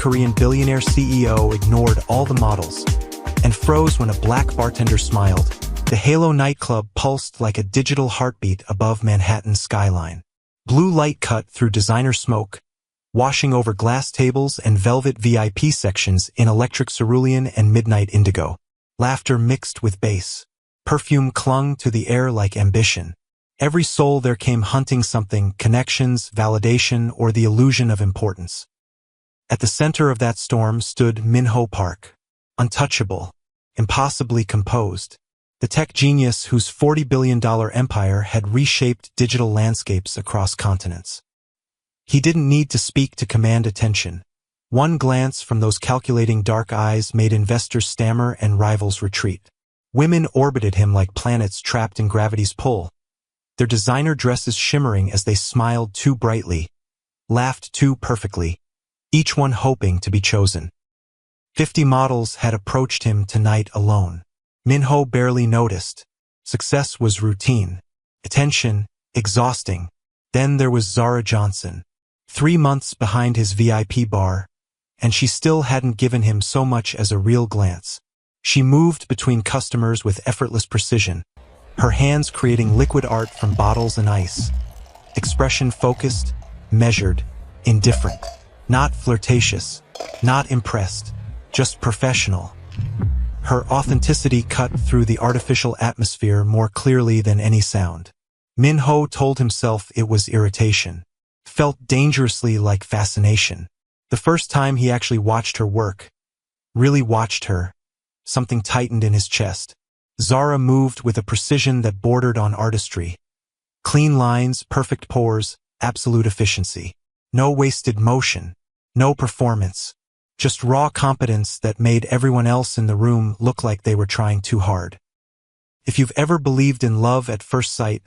Korean billionaire CEO ignored all the models and froze when a black bartender smiled. The Halo nightclub pulsed like a digital heartbeat above Manhattan's skyline. Blue light cut through designer smoke, washing over glass tables and velvet VIP sections in electric cerulean and midnight indigo. Laughter mixed with bass. Perfume clung to the air like ambition. Every soul there came hunting something, connections, validation, or the illusion of importance. At the center of that storm stood Min-ho Park. Untouchable, impossibly composed. The tech genius whose $40 billion empire had reshaped digital landscapes across continents. He didn't need to speak to command attention. One glance from those calculating dark eyes made investors stammer and rivals retreat. Women orbited him like planets trapped in gravity's pull, their designer dresses shimmering as they smiled too brightly, laughed too perfectly, each one hoping to be chosen. 50 models had approached him tonight alone. Min-ho barely noticed. Success was routine. Attention, exhausting. Then there was Zara Johnson. 3 months behind his VIP bar, and she still hadn't given him so much as a real glance. She moved between customers with effortless precision, her hands creating liquid art from bottles and ice. Expression focused, measured, indifferent. Not flirtatious, not impressed, just professional. Her authenticity cut through the artificial atmosphere more clearly than any sound. Min-ho told himself it was irritation. Felt dangerously like fascination. The first time he actually watched her work, really watched her, something tightened in his chest. Zara moved with a precision that bordered on artistry. Clean lines, perfect pores, absolute efficiency. No wasted motion, no performance. Just raw competence that made everyone else in the room look like they were trying too hard. If you've ever believed in love at first sight,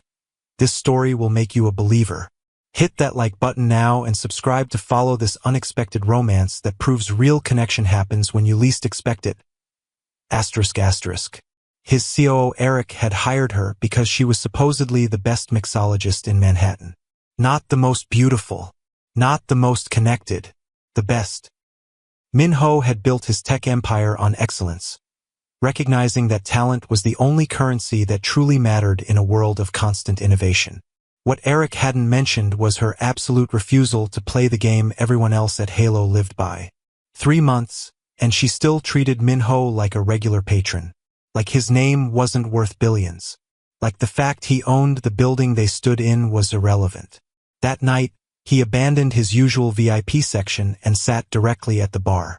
this story will make you a believer. Hit that like button now and subscribe to follow this unexpected romance that proves real connection happens when you least expect it. ***. His COO Eric had hired her because she was supposedly the best mixologist in Manhattan. Not the most beautiful, not the most connected, the best. Min-ho had built his tech empire on excellence, recognizing that talent was the only currency that truly mattered in a world of constant innovation. What Eric hadn't mentioned was her absolute refusal to play the game everyone else at Halo lived by. 3 months, and she still treated Min-ho like a regular patron. Like his name wasn't worth billions. Like the fact he owned the building they stood in was irrelevant. That night, he abandoned his usual VIP section and sat directly at the bar.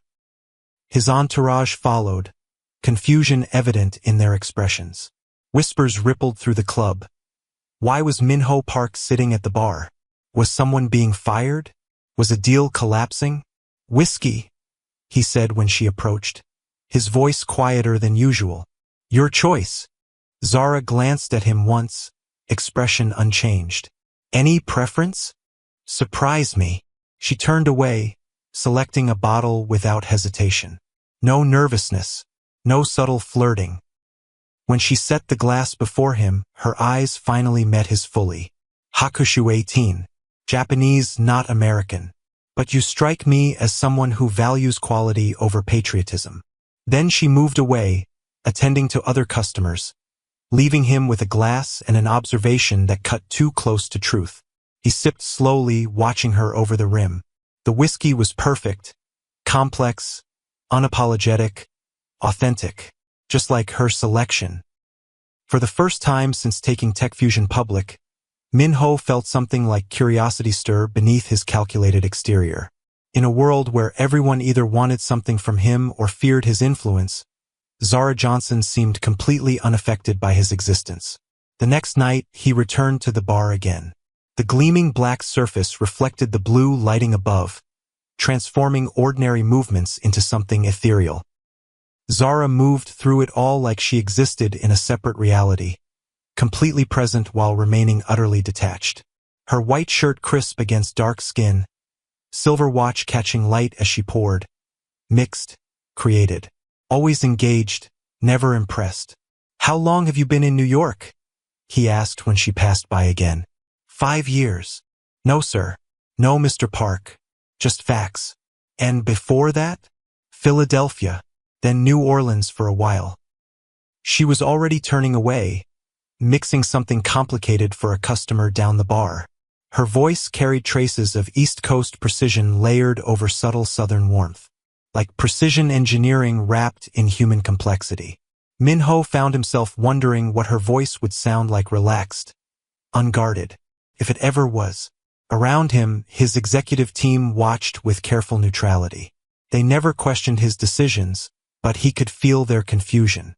His entourage followed, confusion evident in their expressions. Whispers rippled through the club. Why was Min-ho Park sitting at the bar? Was someone being fired? Was a deal collapsing? "Whiskey," he said when she approached, his voice quieter than usual. "Your choice." Zara glanced at him once, expression unchanged. "Any preference?" "Surprise me." She turned away, selecting a bottle without hesitation. No nervousness, no subtle flirting. When she set the glass before him, her eyes finally met his fully. "Hakushu 18. Japanese, not American. But you strike me as someone who values quality over patriotism." Then she moved away, attending to other customers, leaving him with a glass and an observation that cut too close to truth. He sipped slowly, watching her over the rim. The whiskey was perfect, complex, unapologetic, authentic, just like her selection. For the first time since taking Tech Fusion public, Min-ho felt something like curiosity stir beneath his calculated exterior. In a world where everyone either wanted something from him or feared his influence, Zara Johnson seemed completely unaffected by his existence. The next night, he returned to the bar again. The gleaming black surface reflected the blue lighting above, transforming ordinary movements into something ethereal. Zara moved through it all like she existed in a separate reality, completely present while remaining utterly detached. Her white shirt crisp against dark skin, silver watch catching light as she poured. Mixed, created. Always engaged, never impressed. "How long have you been in New York?" he asked when she passed by again. 5 years. "No, sir. No, Mr. Park. Just facts." And before that? Philadelphia, then New Orleans for a while. She was already turning away, mixing something complicated for a customer down the bar. Her voice carried traces of East Coast precision layered over subtle Southern warmth, like precision engineering wrapped in human complexity. Minho found himself wondering what her voice would sound like relaxed, unguarded, if it ever was. Around him, his executive team watched with careful neutrality. They never questioned his decisions, but he could feel their confusion.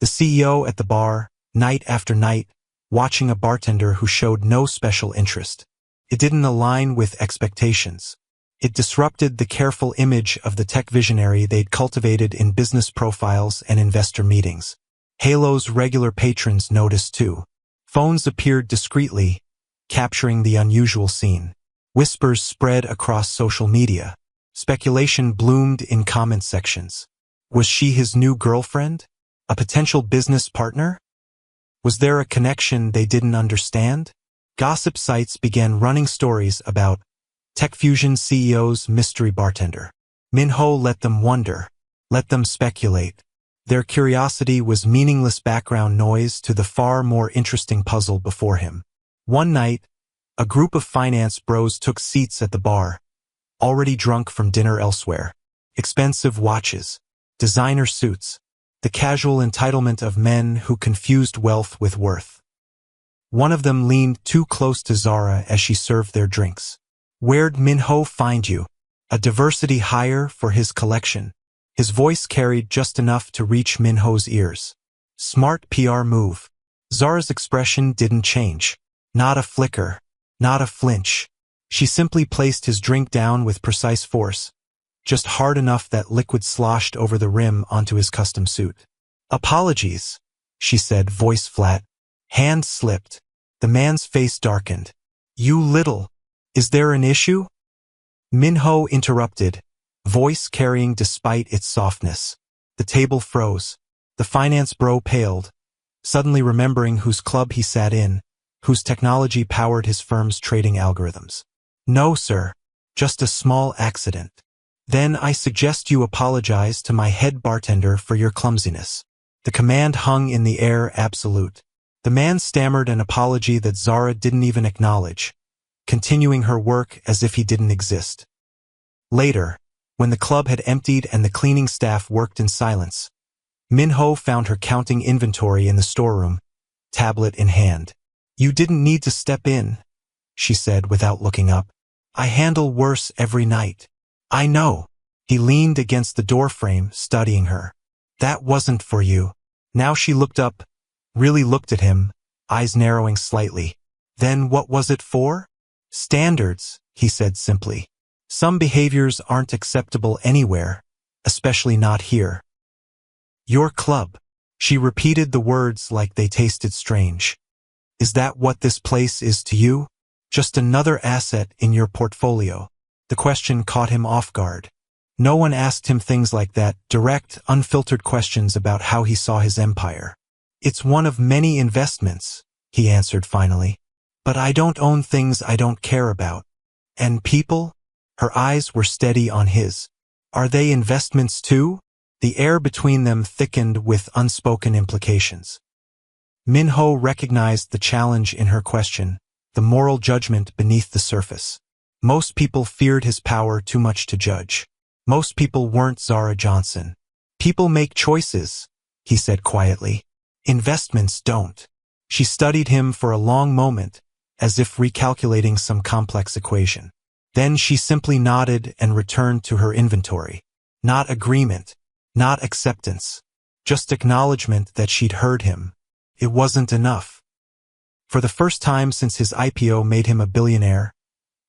The CEO at the bar, night after night, watching a bartender who showed no special interest. It didn't align with expectations. It disrupted the careful image of the tech visionary they'd cultivated in business profiles and investor meetings. Halo's regular patrons noticed too. Phones appeared discreetly, capturing the unusual scene. Whispers spread across social media. Speculation bloomed in comment sections. Was she his new girlfriend? A potential business partner? Was there a connection they didn't understand? Gossip sites began running stories about TechFusion CEO's mystery bartender. Minho let them wonder, let them speculate. Their curiosity was meaningless background noise to the far more interesting puzzle before him. One night, a group of finance bros took seats at the bar, already drunk from dinner elsewhere. Expensive watches, designer suits, the casual entitlement of men who confused wealth with worth. One of them leaned too close to Zara as she served their drinks. "Where'd Minho find you? A diversity hire for his collection." His voice carried just enough to reach Minho's ears. Smart PR move. Zara's expression didn't change. Not a flicker, not a flinch. She simply placed his drink down with precise force, just hard enough that liquid sloshed over the rim onto his custom suit. "Apologies," she said, voice flat. Hand slipped. The man's face darkened. "You little. Is there an issue?" Minho interrupted, voice carrying despite its softness. The table froze. The finance bro paled, suddenly remembering whose club he sat in, whose technology powered his firm's trading algorithms. "No, sir. Just a small accident." "Then I suggest you apologize to my head bartender for your clumsiness." The command hung in the air absolute. The man stammered an apology that Zara didn't even acknowledge, continuing her work as if he didn't exist. Later, when the club had emptied and the cleaning staff worked in silence, Minho found her counting inventory in the storeroom, tablet in hand. "You didn't need to step in," she said without looking up. "I handle worse every night." "I know." He leaned against the doorframe, studying her. "That wasn't for you." Now she looked up, really looked at him, eyes narrowing slightly. "Then what was it for?" "Standards," he said simply. "Some behaviors aren't acceptable anywhere, especially not here." "Your club." She repeated the words like they tasted strange. "Is that what this place is to you? Just another asset in your portfolio?" The question caught him off guard. No one asked him things like that, direct, unfiltered questions about how he saw his empire. "It's one of many investments," he answered finally. "But I don't own things I don't care about." "And people?" Her eyes were steady on his. "Are they investments too?" The air between them thickened with unspoken implications. Minho recognized the challenge in her question, the moral judgment beneath the surface. Most people feared his power too much to judge. Most people weren't Zara Johnson. "People make choices," he said quietly. "Investments don't." She studied him for a long moment, as if recalculating some complex equation. Then she simply nodded and returned to her inventory. Not agreement, not acceptance, just acknowledgement that she'd heard him. It wasn't enough. For the first time since his IPO made him a billionaire,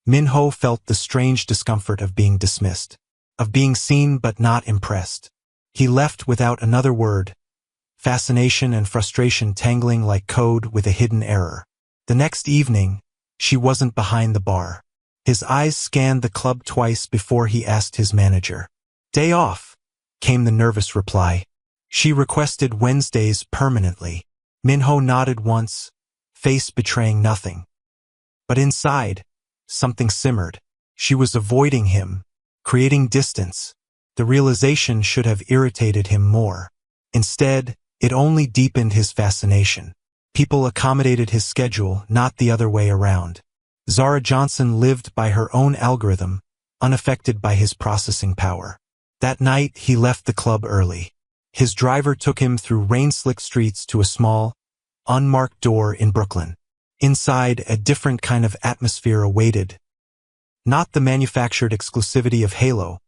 Minho felt the strange discomfort of being dismissed, of being seen but not impressed. He left without another word, fascination and frustration tangling like code with a hidden error. The next evening, she wasn't behind the bar. His eyes scanned the club twice before he asked his manager. "Day off," came the nervous reply. She requested Wednesdays permanently. Minho nodded once, face betraying nothing. But inside, something simmered. She was avoiding him, creating distance. The realization should have irritated him more. Instead, it only deepened his fascination. People accommodated his schedule, not the other way around. Zara Johnson lived by her own algorithm, unaffected by his processing power. That night, he left the club early. His driver took him through rain-slicked streets to a small, unmarked door in Brooklyn. Inside, a different kind of atmosphere awaited. Not the manufactured exclusivity of Halo,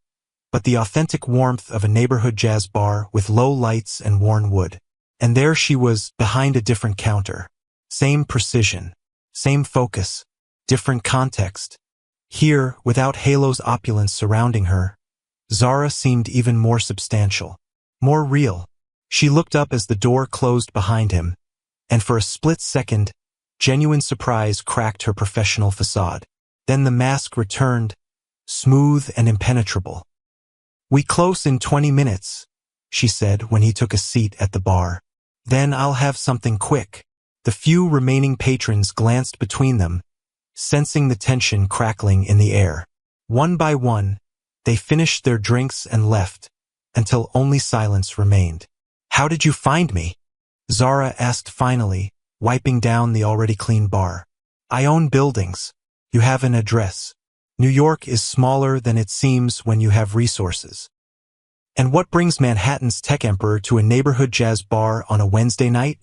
but the authentic warmth of a neighborhood jazz bar with low lights and worn wood. And there she was, behind a different counter. Same precision, same focus, different context. Here, without Halo's opulence surrounding her, Zara seemed even more substantial, more real. She looked up as the door closed behind him, and for a split second, genuine surprise cracked her professional facade. Then the mask returned, smooth and impenetrable. "We close in 20 minutes, she said when he took a seat at the bar. "Then I'll have something quick." The few remaining patrons glanced between them, sensing the tension crackling in the air. One by one, they finished their drinks and left, until only silence remained. "How did you find me?" Zara asked finally, wiping down the already clean bar. "I own buildings. You have an address. New York is smaller than it seems when you have resources. And what brings Manhattan's tech emperor to a neighborhood jazz bar on a Wednesday night?"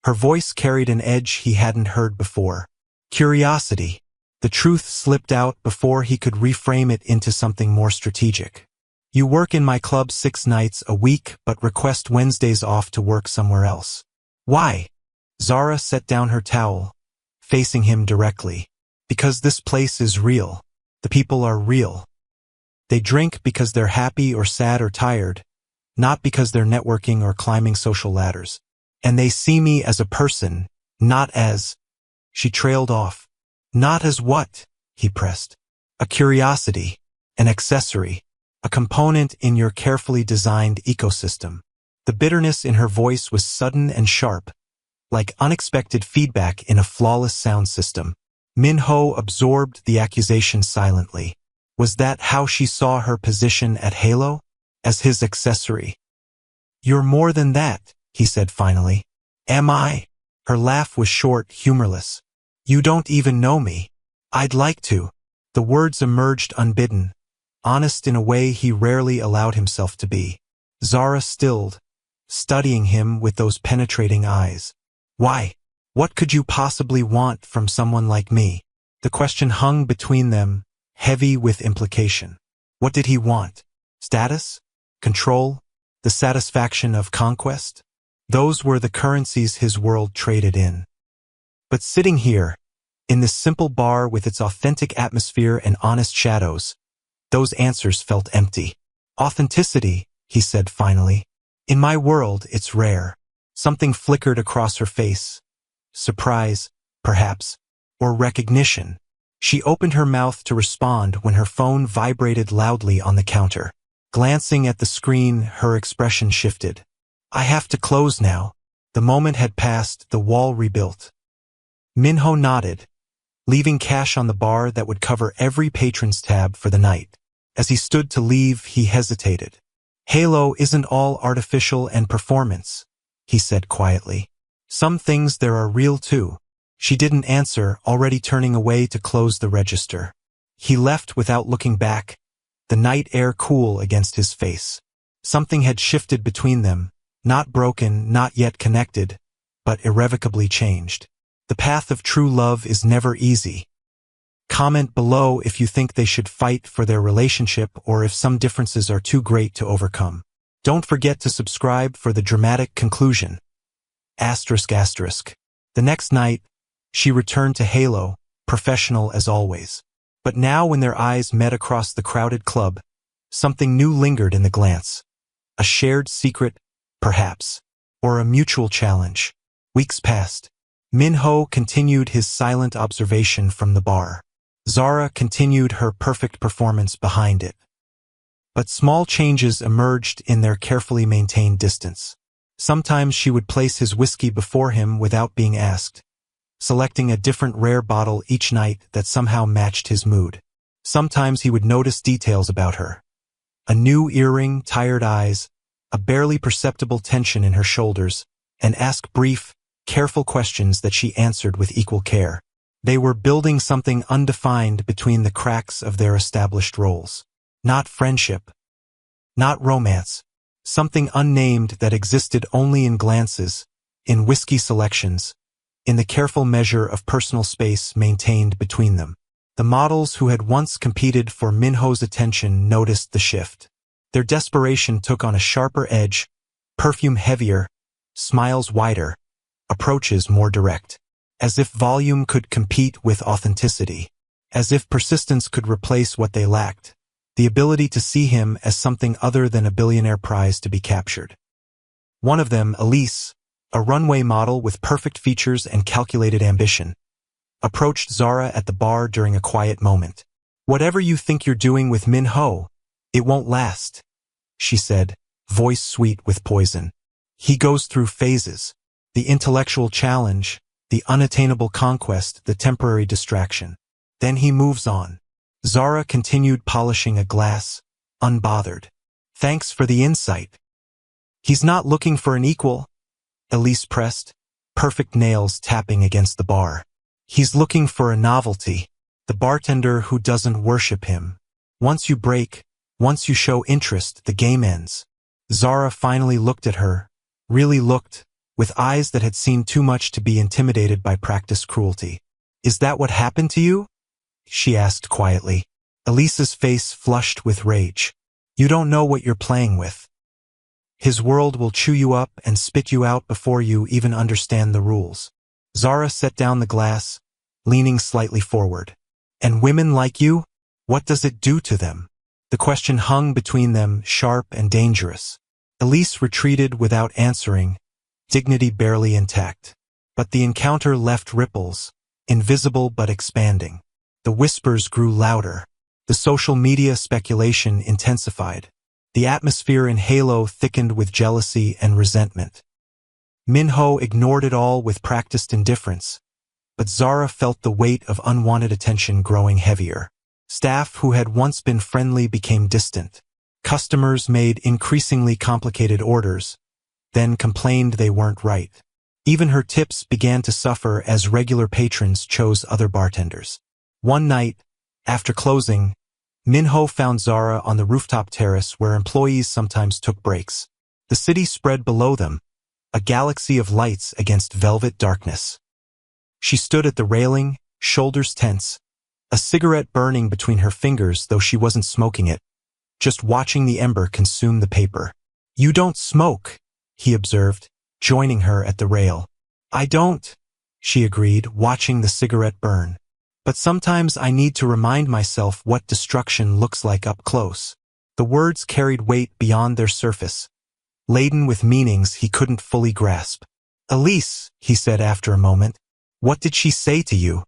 Her voice carried an edge he hadn't heard before. Curiosity. The truth slipped out before he could reframe it into something more strategic. "You work in my club 6 nights a week but request Wednesdays off to work somewhere else. Why?" Zara set down her towel, facing him directly. "Because this place is real. The people are real. They drink because they're happy or sad or tired, not because they're networking or climbing social ladders. And they see me as a person, not as—" She trailed off. "Not as what?" he pressed. "A curiosity, an accessory, a component in your carefully designed ecosystem." The bitterness in her voice was sudden and sharp, like unexpected feedback in a flawless sound system. Min-ho absorbed the accusation silently. Was that how she saw her position at Halo? As his accessory? "You're more than that," he said finally. "Am I?" Her laugh was short, humorless. "You don't even know me." "I'd like to." The words emerged unbidden, honest in a way he rarely allowed himself to be. Zara stilled, studying him with those penetrating eyes. "Why? What could you possibly want from someone like me?" The question hung between them, heavy with implication. What did he want? Status? Control? The satisfaction of conquest? Those were the currencies his world traded in. But sitting here, in this simple bar with its authentic atmosphere and honest shadows, those answers felt empty. "Authenticity," he said finally. "In my world, it's rare." Something flickered across her face. Surprise, perhaps, or recognition. She opened her mouth to respond when her phone vibrated loudly on the counter. Glancing at the screen, her expression shifted. "I have to close now." The moment had passed, the wall rebuilt. Min-ho nodded, leaving cash on the bar that would cover every patron's tab for the night. As he stood to leave, he hesitated. "Halo isn't all artificial and performance," he said quietly. "Some things there are real too." She didn't answer, already turning away to close the register. He left without looking back, the night air cool against his face. Something had shifted between them, not broken, not yet connected, but irrevocably changed. The path of true love is never easy. Comment below if you think they should fight for their relationship or if some differences are too great to overcome. Don't forget to subscribe for the dramatic conclusion. ****. The next night, she returned to Halo, professional as always. But now when their eyes met across the crowded club, something new lingered in the glance. A shared secret, perhaps, or a mutual challenge. Weeks passed. Min-ho continued his silent observation from the bar. Zara continued her perfect performance behind it. But small changes emerged in their carefully maintained distance. Sometimes she would place his whiskey before him without being asked, selecting a different rare bottle each night that somehow matched his mood. Sometimes he would notice details about her, A new earring, tired eyes, a barely perceptible tension in her shoulders, and asked brief, careful questions that she answered with equal care. They were building something undefined between the cracks of their established roles. Not friendship. Not romance. Something unnamed that existed only in glances, in whiskey selections, in the careful measure of personal space maintained between them. The models who had once competed for Minho's attention noticed the shift. Their desperation took on a sharper edge, perfume heavier, smiles wider, approaches more direct. As if volume could compete with authenticity. As if persistence could replace what they lacked. The ability to see him as something other than a billionaire prize to be captured. One of them, Elise, a runway model with perfect features and calculated ambition, approached Zara at the bar during a quiet moment. "Whatever you think you're doing with Minho, it won't last," she said, voice sweet with poison. "He goes through phases. The intellectual challenge, the unattainable conquest, the temporary distraction. Then he moves on." Zara continued polishing a glass, unbothered. "Thanks for the insight." "He's not looking for an equal," Elise pressed, perfect nails tapping against the bar. "He's looking for a novelty, the bartender who doesn't worship him. Once you break, once you show interest, the game ends." Zara finally looked at her, really looked, with eyes that had seen too much to be intimidated by practiced cruelty. "Is that what happened to you?" she asked quietly. Elise's face flushed with rage. "You don't know what you're playing with. His world will chew you up and spit you out before you even understand the rules." Zara set down the glass, leaning slightly forward. "And women like you? What does it do to them?" The question hung between them, sharp and dangerous. Elise retreated without answering, dignity barely intact. But the encounter left ripples, invisible but expanding. The whispers grew louder. The social media speculation intensified. The atmosphere in Halo thickened with jealousy and resentment. Minho ignored it all with practiced indifference, but Zara felt the weight of unwanted attention growing heavier. Staff who had once been friendly became distant. Customers made increasingly complicated orders, then complained they weren't right. Even her tips began to suffer as regular patrons chose other bartenders. One night, after closing, Minho found Zara on the rooftop terrace where employees sometimes took breaks. The city spread below them, a galaxy of lights against velvet darkness. She stood at the railing, shoulders tense, a cigarette burning between her fingers though she wasn't smoking it, just watching the ember consume the paper. "You don't smoke," he observed, joining her at the rail. "I don't," she agreed, watching the cigarette burn. "But sometimes I need to remind myself what destruction looks like up close." The words carried weight beyond their surface, laden with meanings he couldn't fully grasp. "Elise," he said after a moment, "what did she say to you?"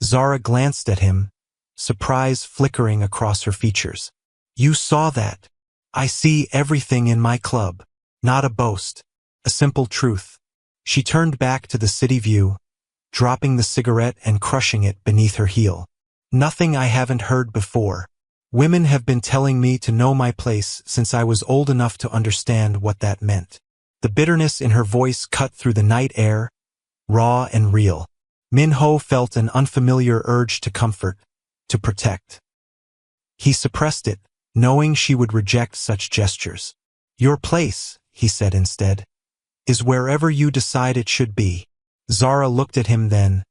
Zara glanced at him, surprise flickering across her features. "You saw that. I see everything in my club. Not a boast, a simple truth." She turned back to the city view, dropping the cigarette and crushing it beneath her heel. "Nothing I haven't heard before. Women have been telling me to know my place since I was old enough to understand what that meant." The bitterness in her voice cut through the night air, raw and real. Minho felt an unfamiliar urge to comfort, to protect. He suppressed it, knowing she would reject such gestures. "Your place," he said instead, "is wherever you decide it should be." Zara looked at him then,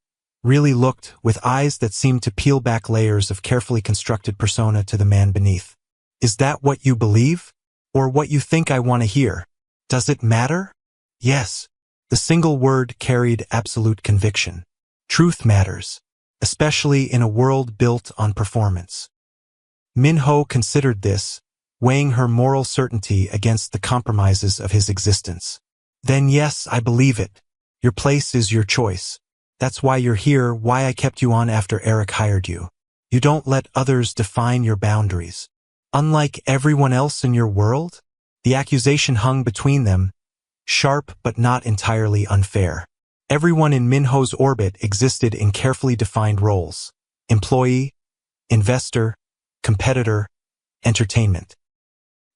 really looked, with eyes that seemed to peel back layers of carefully constructed persona to the man beneath. "Is that what you believe? Or what you think I want to hear? Does it matter?" "Yes." The single word carried absolute conviction. Truth matters, especially in a world built on performance. Minho considered this, weighing her moral certainty against the compromises of his existence. "Then yes, I believe it. Your place is your choice. That's why you're here, why I kept you on after Eric hired you. You don't let others define your boundaries. Unlike everyone else in your world?" The accusation hung between them, sharp but not entirely unfair. Everyone in Minho's orbit existed in carefully defined roles: employee, investor, competitor, entertainment.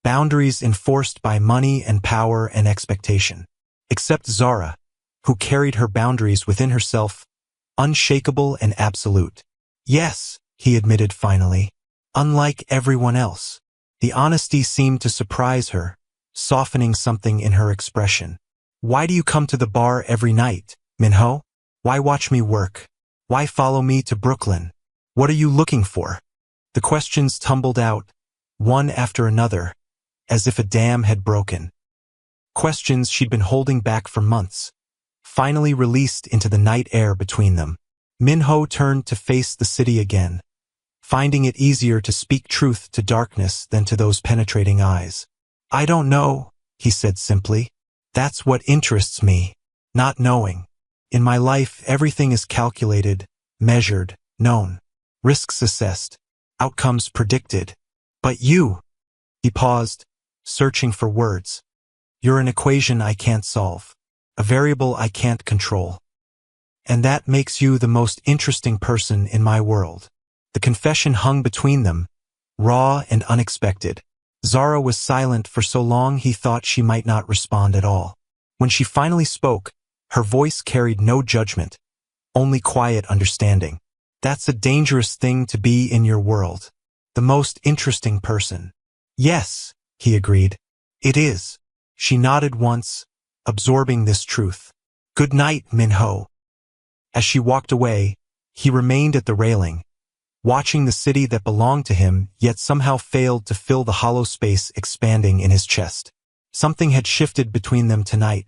boundaries enforced by money and power and expectation. Except Zara, who carried her boundaries within herself, unshakable and absolute. Yes, he admitted finally. Unlike everyone else. The honesty seemed to surprise her, softening something in her expression. Why do you come to the bar every night, Minho? Why watch me work? Why follow me to Brooklyn? What are you looking for? The questions tumbled out, one after another, as if a dam had broken. Questions she'd been holding back for months, finally released into the night air between them. Minho turned to face the city again, finding it easier to speak truth to darkness than to those penetrating eyes. I don't know, he said simply. That's what interests me, not knowing. In my life, everything is calculated, measured, known. Risks assessed, outcomes predicted. But you, he paused, searching for words. You're an equation I can't solve, a variable I can't control. And that makes you the most interesting person in my world. The confession hung between them, raw and unexpected. Zara was silent for so long he thought she might not respond at all. When she finally spoke, her voice carried no judgment, only quiet understanding. That's a dangerous thing to be in your world. The most interesting person. Yes, he agreed. It is. She nodded once, absorbing this truth. Good night, Minho. As she walked away, he remained at the railing, watching the city that belonged to him yet somehow failed to fill the hollow space expanding in his chest. Something had shifted between them tonight.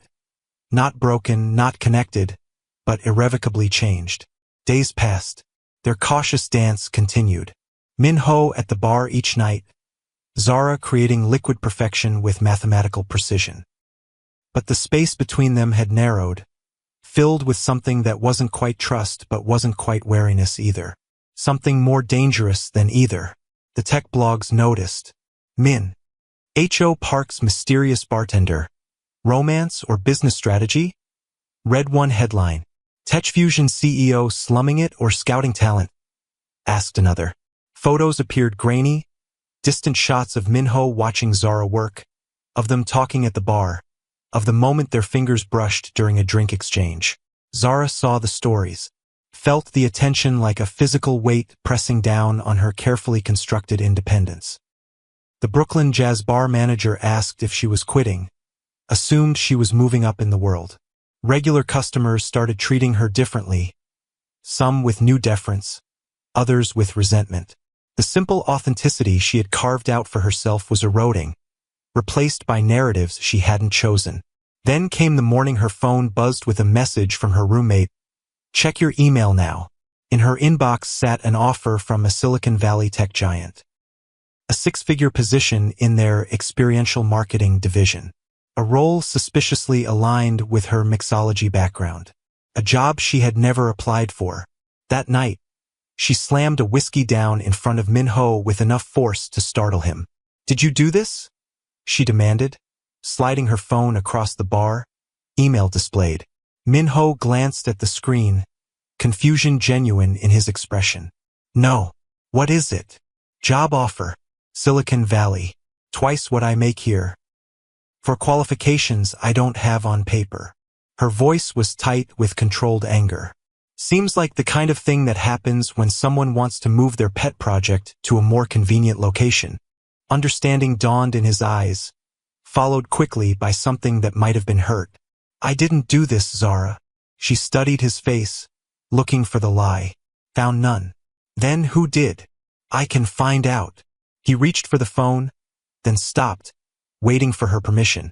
Not broken, not connected, but irrevocably changed. Days passed. Their cautious dance continued. Minho at the bar each night, Zara creating liquid perfection with mathematical precision. But the space between them had narrowed, filled with something that wasn't quite trust but wasn't quite wariness either. Something more dangerous than either. The tech blogs noticed. Min. H.O. Park's mysterious bartender. Romance or business strategy? Read one headline. TechFusion CEO slumming it or scouting talent? Asked another. Photos appeared grainy, distant shots of Minho watching Zara work, of them talking at the bar, of the moment their fingers brushed during a drink exchange. Zara saw the stories, felt the attention like a physical weight pressing down on her carefully constructed independence. The Brooklyn Jazz bar manager asked if she was quitting, assumed she was moving up in the world. Regular customers started treating her differently, some with new deference, others with resentment. The simple authenticity she had carved out for herself was eroding, replaced by narratives she hadn't chosen. Then came the morning her phone buzzed with a message from her roommate. Check your email now. In her inbox sat an offer from a Silicon Valley tech giant. A six-figure position in their experiential marketing division. A role suspiciously aligned with her mixology background. A job she had never applied for. That night, she slammed a whiskey down in front of Minho with enough force to startle him. Did you do this? She demanded, sliding her phone across the bar. Email displayed. Minho glanced at the screen, confusion genuine in his expression. No. What is it? Job offer. Silicon Valley. Twice what I make here. For qualifications I don't have on paper. Her voice was tight with controlled anger. Seems like the kind of thing that happens when someone wants to move their pet project to a more convenient location. Understanding dawned in his eyes, followed quickly by something that might have been hurt. I didn't do this, Zara. She studied his face, looking for the lie. Found none. Then who did? I can find out. He reached for the phone, then stopped, waiting for her permission.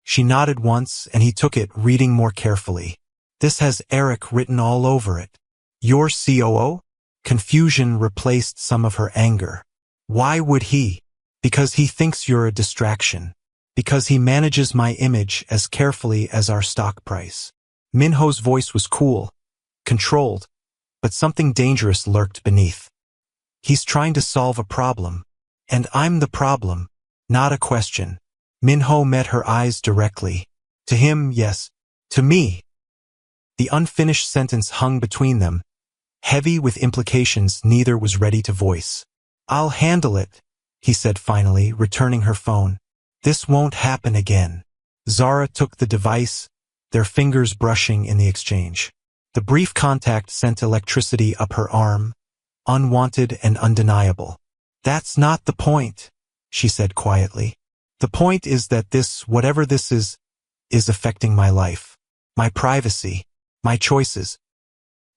She nodded once and he took it, reading more carefully. This has Eric written all over it. Your COO? Confusion replaced some of her anger. Why would he? Because he thinks you're a distraction. Because he manages my image as carefully as our stock price. Minho's voice was cool, controlled, but something dangerous lurked beneath. He's trying to solve a problem. And I'm the problem, not a question. Minho met her eyes directly. To him, yes. To me. The unfinished sentence hung between them, heavy with implications neither was ready to voice. I'll handle it, he said finally, returning her phone. This won't happen again. Zara took the device, their fingers brushing in the exchange. The brief contact sent electricity up her arm, unwanted and undeniable. That's not the point, she said quietly. The point is that this, whatever this is affecting my life, my privacy, my choices.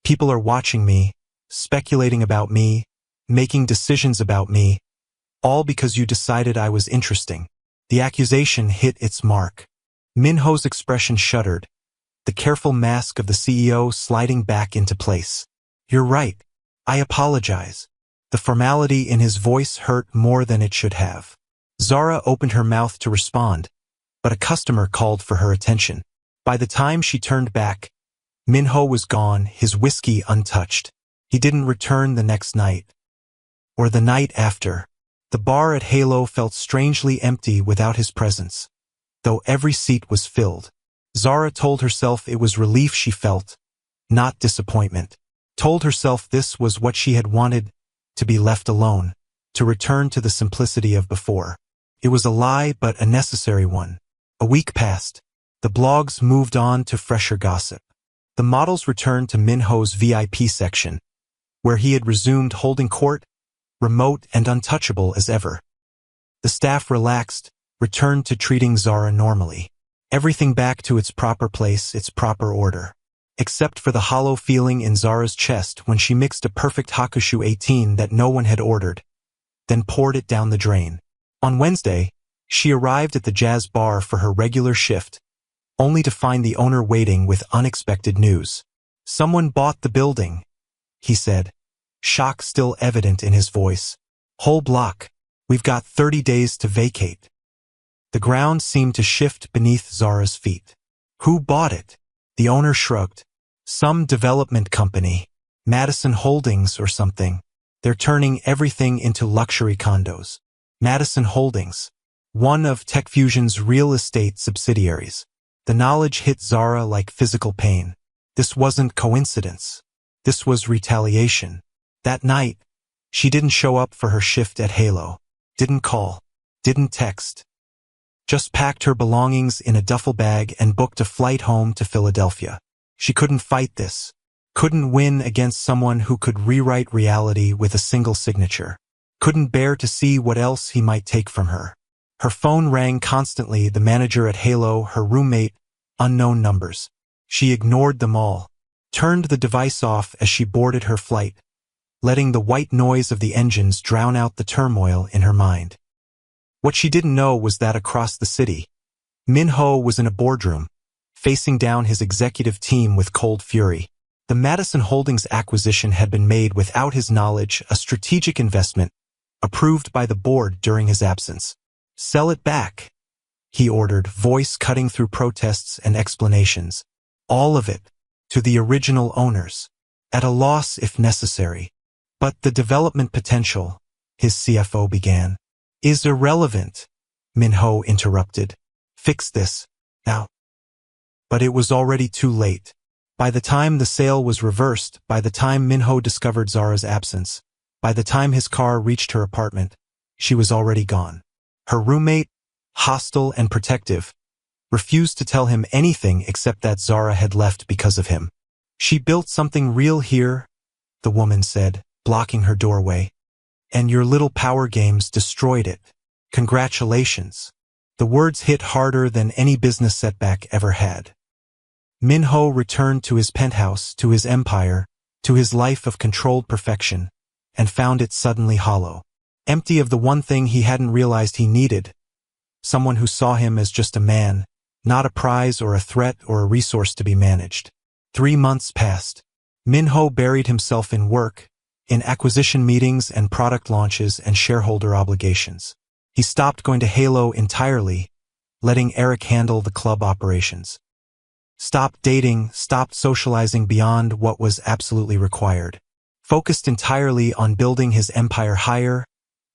People are watching me, speculating about me, making decisions about me, all because you decided I was interesting. The accusation hit its mark. Minho's expression shuddered, the careful mask of the CEO sliding back into place. You're right. I apologize. The formality in his voice hurt more than it should have. Zara opened her mouth to respond, but a customer called for her attention. By the time she turned back, Minho was gone, his whiskey untouched. He didn't return the next night. Or the night after. The bar at Halo felt strangely empty without his presence, though every seat was filled. Zara told herself it was relief she felt, not disappointment. Told herself this was what she had wanted, to be left alone, to return to the simplicity of before. It was a lie, but a necessary one. A week passed. The blogs moved on to fresher gossip. The models returned to Minho's VIP section, where he had resumed holding court, remote and untouchable as ever. The staff relaxed, returned to treating Zara normally. Everything back to its proper place, its proper order. Except for the hollow feeling in Zara's chest when she mixed a perfect Hakushu 18 that no one had ordered, then poured it down the drain. On Wednesday, she arrived at the jazz bar for her regular shift, only to find the owner waiting with unexpected news. Someone bought the building, he said, shock still evident in his voice. Whole block. We've got 30 days to vacate. The ground seemed to shift beneath Zara's feet. Who bought it? The owner shrugged. Some development company. Madison Holdings or something. They're turning everything into luxury condos. Madison Holdings. One of TechFusion's real estate subsidiaries. The knowledge hit Zara like physical pain. This wasn't coincidence. This was retaliation. That night, she didn't show up for her shift at Halo. Didn't call. Didn't text. Just packed her belongings in a duffel bag and booked a flight home to Philadelphia. She couldn't fight this. Couldn't win against someone who could rewrite reality with a single signature. Couldn't bear to see what else he might take from her. Her phone rang constantly, the manager at Halo, her roommate, unknown numbers. She ignored them all. Turned the device off as she boarded her flight, letting the white noise of the engines drown out the turmoil in her mind. What she didn't know was that across the city, Minho was in a boardroom, facing down his executive team with cold fury. The Madison Holdings acquisition had been made without his knowledge, a strategic investment, approved by the board during his absence. Sell it back, he ordered, voice cutting through protests and explanations. All of it, to the original owners, at a loss if necessary. But the development potential, his CFO began, is irrelevant, Minho interrupted. Fix this, now. But it was already too late. By the time the sale was reversed, by the time Minho discovered Zara's absence, by the time his car reached her apartment, she was already gone. Her roommate, hostile and protective, refused to tell him anything except that Zara had left because of him. She built something real here, the woman said, blocking her doorway. And your little power games destroyed it. Congratulations. The words hit harder than any business setback ever had. Minho returned to his penthouse, to his empire, to his life of controlled perfection, and found it suddenly hollow. Empty of the one thing he hadn't realized he needed. Someone who saw him as just a man, not a prize or a threat or a resource to be managed. 3 months passed. Minho buried himself in work, in acquisition meetings and product launches and shareholder obligations. He stopped going to Halo entirely, letting Eric handle the club operations. Stopped dating, stopped socializing beyond what was absolutely required. Focused entirely on building his empire higher,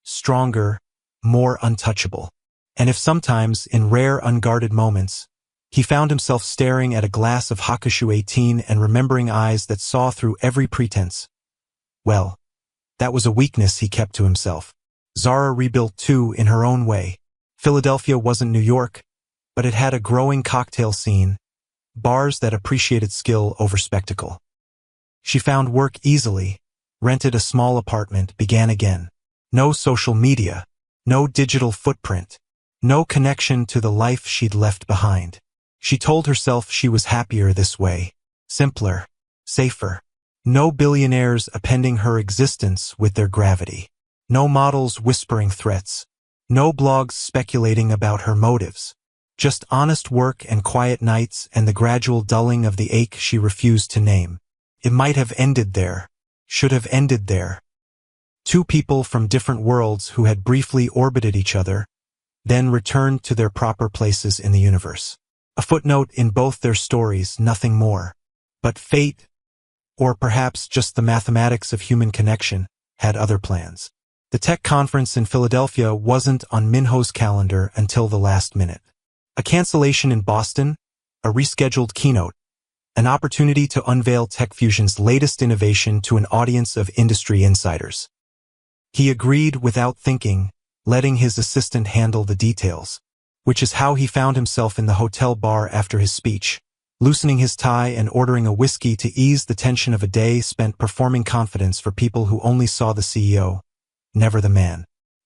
stronger, more untouchable. And if sometimes, in rare unguarded moments, he found himself staring at a glass of Hakushu 18 and remembering eyes that saw through every pretense, well, that was a weakness he kept to himself. Zara rebuilt too in her own way. Philadelphia wasn't New York, but it had a growing cocktail scene, bars that appreciated skill over spectacle. She found work easily, rented a small apartment, began again. No social media, no digital footprint, no connection to the life she'd left behind. She told herself she was happier this way, simpler, safer. No billionaires appending her existence with their gravity. No models whispering threats. No blogs speculating about her motives. Just honest work and quiet nights and the gradual dulling of the ache she refused to name. It might have ended there. Should have ended there. Two people from different worlds who had briefly orbited each other, then returned to their proper places in the universe. A footnote in both their stories, nothing more. But fate, or perhaps just the mathematics of human connection, had other plans. The tech conference in Philadelphia wasn't on Minho's calendar until the last minute. A cancellation in Boston, a rescheduled keynote, an opportunity to unveil TechFusion's latest innovation to an audience of industry insiders. He agreed without thinking, letting his assistant handle the details, which is how he found himself in the hotel bar after his speech, loosening his tie and ordering a whiskey to ease the tension of a day spent performing confidence for people who only saw the CEO, never the man.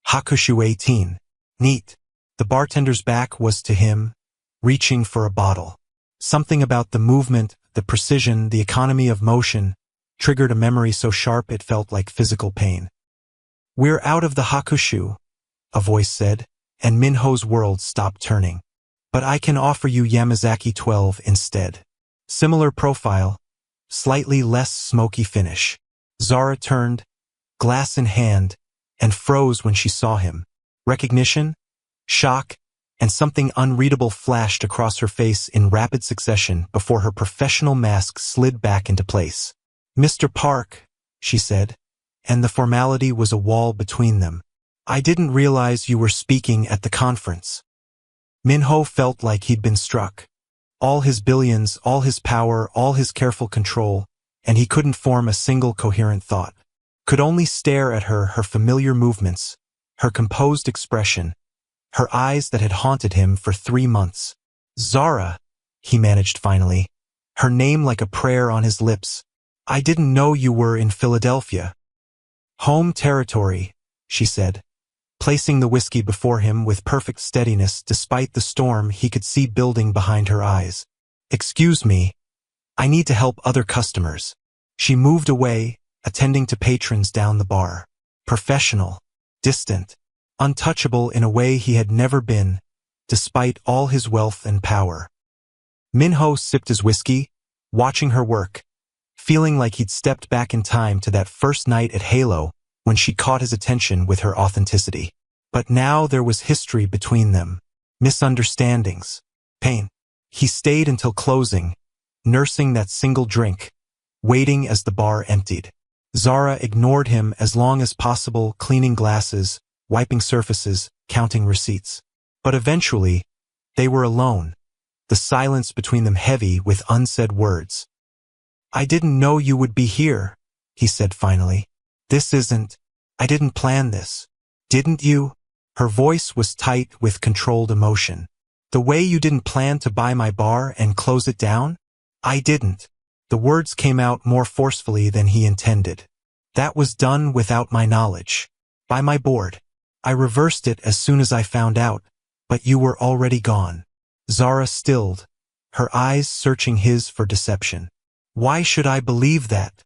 Hakushu 18. Neat. The bartender's back was to him, reaching for a bottle. Something about the movement, the precision, the economy of motion, triggered a memory so sharp it felt like physical pain. "We're out of the Hakushu," a voice said, and Minho's world stopped turning. "But I can offer you Yamazaki 12 instead. Similar profile, slightly less smoky finish." Zara turned, glass in hand, and froze when she saw him. Recognition, shock, and something unreadable flashed across her face in rapid succession before her professional mask slid back into place. "Mr. Park," she said, and the formality was a wall between them. "I didn't realize you were speaking at the conference." Minho felt like he'd been struck. All his billions, all his power, all his careful control, and he couldn't form a single coherent thought. Could only stare at her familiar movements, her composed expression, her eyes that had haunted him for 3 months. "Zara," he managed finally, her name like a prayer on his lips. "I didn't know you were in Philadelphia." "Home territory," she said, placing the whiskey before him with perfect steadiness despite the storm he could see building behind her eyes. "Excuse me, I need to help other customers." She moved away, attending to patrons down the bar. Professional, distant, untouchable in a way he had never been, despite all his wealth and power. Minho sipped his whiskey, watching her work, feeling like he'd stepped back in time to that first night at Halo when she caught his attention with her authenticity. But now there was history between them, misunderstandings, pain. He stayed until closing, nursing that single drink, waiting as the bar emptied. Zara ignored him as long as possible, cleaning glasses, wiping surfaces, counting receipts. But eventually, they were alone, the silence between them heavy with unsaid words. "I didn't know you would be here," he said finally. I didn't plan this." "Didn't you?" Her voice was tight with controlled emotion. "The way you didn't plan to buy my bar and close it down?" "I didn't." The words came out more forcefully than he intended. "That was done without my knowledge. By my board. I reversed it as soon as I found out, but you were already gone." Zara stilled, her eyes searching his for deception. "Why should I believe that?"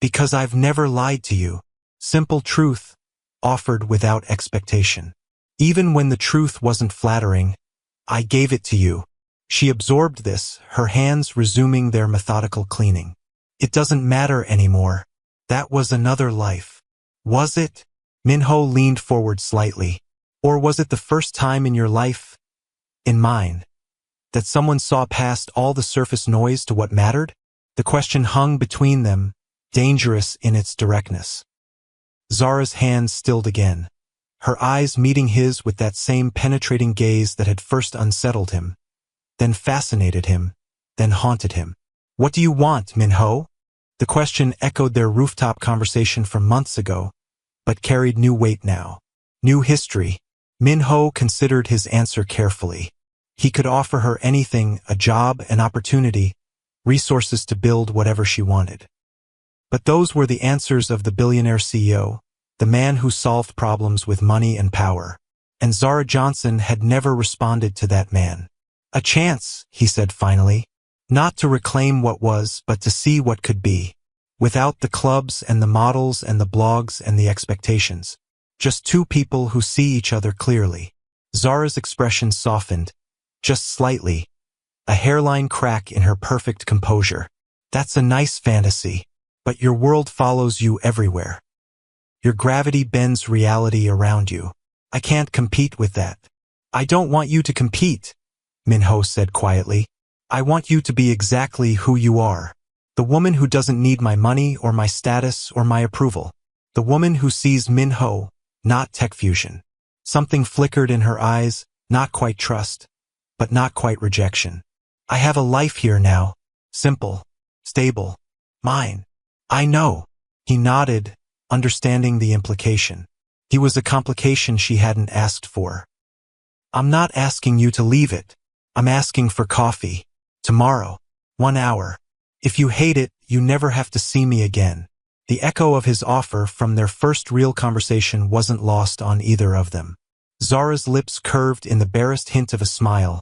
"Because I've never lied to you. Simple truth, offered without expectation. Even when the truth wasn't flattering, I gave it to you." She absorbed this, her hands resuming their methodical cleaning. "It doesn't matter anymore. That was another life." "Was it?" Minho leaned forward slightly. "Or was it the first time in your life, in mine, that someone saw past all the surface noise to what mattered?" The question hung between them, dangerous in its directness. Zara's hand stilled again, her eyes meeting his with that same penetrating gaze that had first unsettled him, then fascinated him, then haunted him. "What do you want, Minho?" The question echoed their rooftop conversation from months ago, but carried new weight now. New history. Min-ho considered his answer carefully. He could offer her anything, a job, an opportunity, resources to build whatever she wanted. But those were the answers of the billionaire CEO, the man who solved problems with money and power. And Zara Johnson had never responded to that man. A chance, he said finally. Not to reclaim what was, but to see what could be. Without the clubs and the models and the blogs and the expectations. Just two people who see each other clearly. Zara's expression softened, just slightly. A hairline crack in her perfect composure. That's a nice fantasy, but your world follows you everywhere. Your gravity bends reality around you. I can't compete with that. I don't want you to compete, Min-ho said quietly. I want you to be exactly who you are. The woman who doesn't need my money or my status or my approval. The woman who sees Min-ho, not tech fusion. Something flickered in her eyes, not quite trust, but not quite rejection. I have a life here now. Simple, stable, mine. I know. He nodded, understanding the implication. He was a complication she hadn't asked for. I'm not asking you to leave it. I'm asking for coffee. Tomorrow. 1 hour. If you hate it, you never have to see me again. The echo of his offer from their first real conversation wasn't lost on either of them. Zara's lips curved in the barest hint of a smile,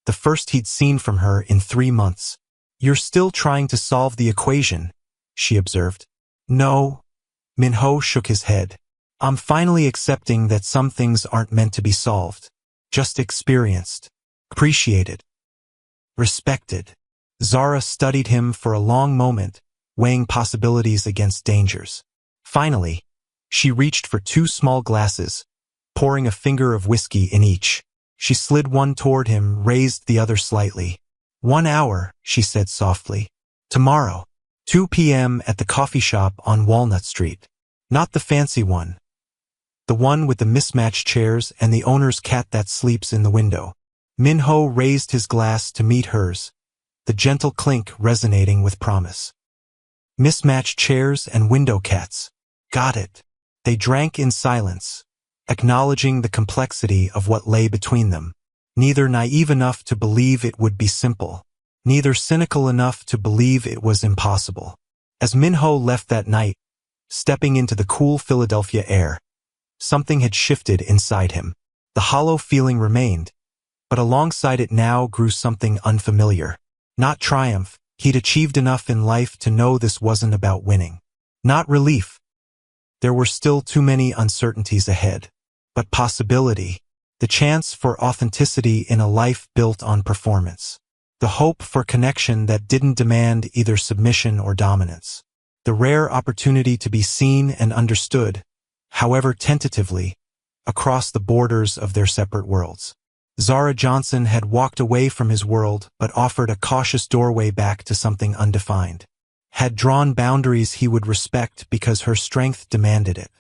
the first he'd seen from her in 3 months. You're still trying to solve the equation, she observed. No. Min-ho shook his head. I'm finally accepting that some things aren't meant to be solved. Just experienced. Appreciated. Respected. Zara studied him for a long moment, weighing possibilities against dangers. Finally, she reached for 2 small glasses, pouring a finger of whiskey in each. She slid one toward him, raised the other slightly. 1 hour, she said softly. Tomorrow. 2 p.m. at the coffee shop on Walnut Street. Not the fancy one. The one with the mismatched chairs and the owner's cat that sleeps in the window. Min-ho raised his glass to meet hers, the gentle clink resonating with promise. Mismatched chairs and window cats. Got it. They drank in silence, acknowledging the complexity of what lay between them. Neither naive enough to believe it would be simple, neither cynical enough to believe it was impossible. As Min-ho left that night, stepping into the cool Philadelphia air, something had shifted inside him. The hollow feeling remained, but alongside it now grew something unfamiliar. Not triumph, he'd achieved enough in life to know this wasn't about winning. Not relief. There were still too many uncertainties ahead. But possibility, the chance for authenticity in a life built on performance. The hope for connection that didn't demand either submission or dominance. The rare opportunity to be seen and understood, however tentatively, across the borders of their separate worlds. Zara Johnson had walked away from his world but offered a cautious doorway back to something undefined. Had drawn boundaries he would respect because her strength demanded it.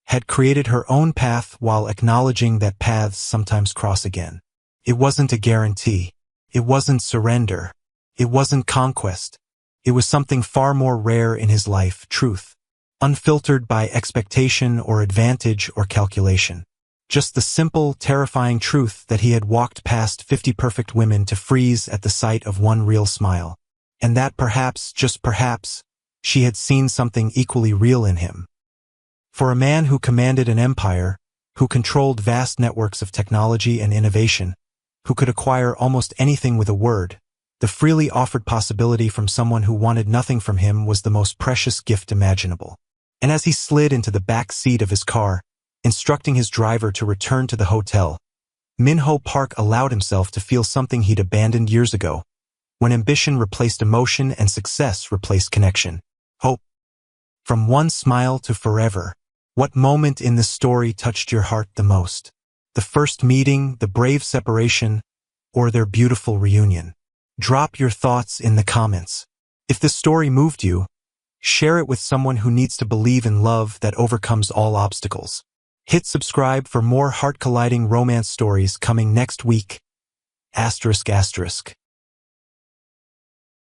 Had created her own path while acknowledging that paths sometimes cross again. It wasn't a guarantee. It wasn't surrender. It wasn't conquest. It was something far more rare in his life, truth. Unfiltered by expectation or advantage or calculation. Just the simple, terrifying truth that he had walked past 50 perfect women to freeze at the sight of one real smile. And that perhaps, just perhaps, she had seen something equally real in him. For a man who commanded an empire, who controlled vast networks of technology and innovation, who could acquire almost anything with a word, the freely offered possibility from someone who wanted nothing from him was the most precious gift imaginable. And as he slid into the back seat of his car, instructing his driver to return to the hotel, Min-ho Park allowed himself to feel something he'd abandoned years ago, when ambition replaced emotion and success replaced connection. Hope. From one smile to forever. What moment in this story touched your heart the most? The first meeting, the brave separation, or their beautiful reunion? Drop your thoughts in the comments. If this story moved you, share it with someone who needs to believe in love that overcomes all obstacles. Hit subscribe for more heart-colliding romance stories coming next week. ****